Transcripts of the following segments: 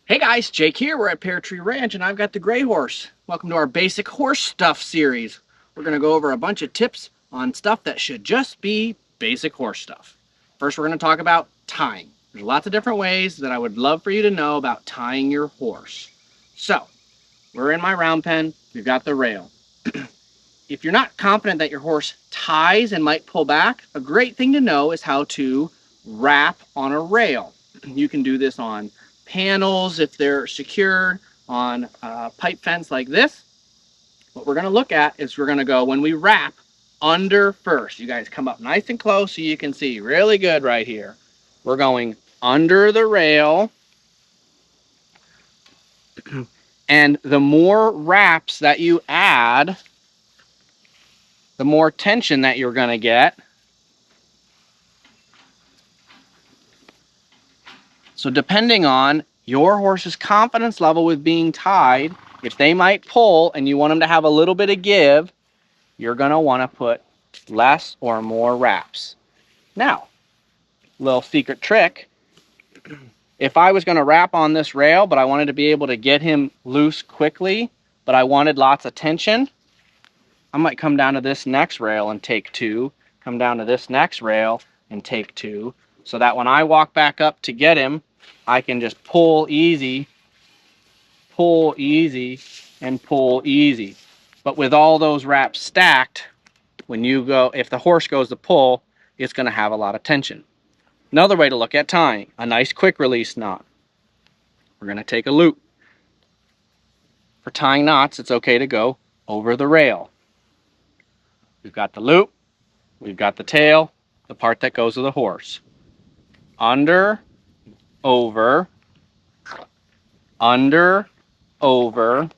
Hey guys, Jake here. We're at Pear Tree Ranch and I've got the gray horse. Welcome to our basic horse stuff series. We're going to go over a bunch of tips on stuff that should just be basic horse stuff. First, we're going to talk about tying. There's lots of different ways that I would love for you to know about tying your horse. So, we're in my round pen. We've got the rail. If you're not confident that your horse ties and might pull back, a great thing to know is how to wrap on a rail. You can do this on panels if they're secured, on a pipe fence like this. What we're going to look at is we're going to go when we wrap under first. You guys come up nice and close so you can see really good right here. We're going under the rail. And the more wraps that you add, the more tension that you're going to get. So depending on your horse's confidence level with being tied, if they might pull and you want them to have a little bit of give, you're going to want to put less or more wraps. Now, little secret trick. If I was going to wrap on this rail, but I wanted to be able to get him loose quickly, but I wanted lots of tension, I might come down to this next rail and take two, come down to this next rail and take two, so that when I walk back up to get him, I can just pull easy, and pull easy. But with all those wraps stacked, when you go, if the horse goes to pull, it's going to have a lot of tension. Another way to look at tying, a nice quick release knot. We're going to take a loop. For tying knots, it's okay to go over the rail. We've got the loop, we've got the tail, the part that goes with the horse. Under, over, under, over,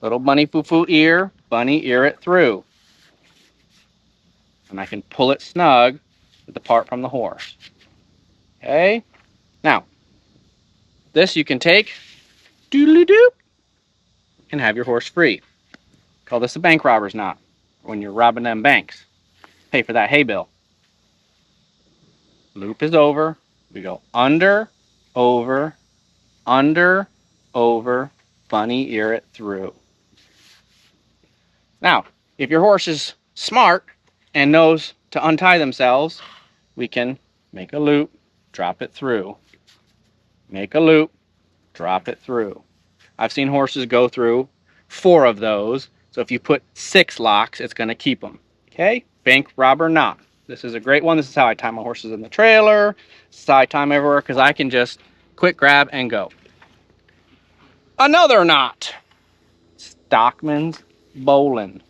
little bunny foo-foo ear, bunny ear it through. And I can pull it snug with the part from the horse. Okay? Now, this you can take, doodly-doop, and have your horse free. Call this a bank robber's knot, when you're robbing them banks. Pay for that hay bill. Loop is over. We go under, over, bunny ear it through. Now, if your horse is smart and knows to untie themselves, we can make a loop, drop it through. Make a loop, drop it through. I've seen horses go through 4 of those, so if you put 6 locks, it's going to keep them. Okay? Bank robber knot. This is a great one. This is how I tie my horses in the trailer. This is how I tie them everywhere, because I can just quick grab and go. Another knot. Stockman's bowline.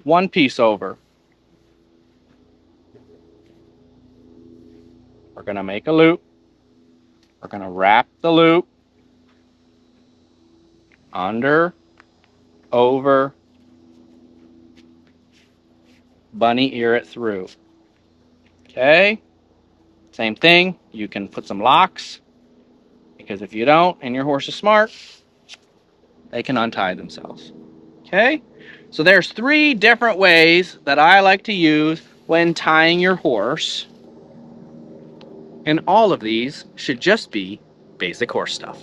1 piece over. We're going to make a loop. We're going to wrap the loop. Under, over, bunny ear it through. Okay? Same thing. You can put some locks, because if you don't and your horse is smart, they can untie themselves. Okay? So there's 3 different ways that I like to use when tying your horse. And all of these should just be basic horse stuff.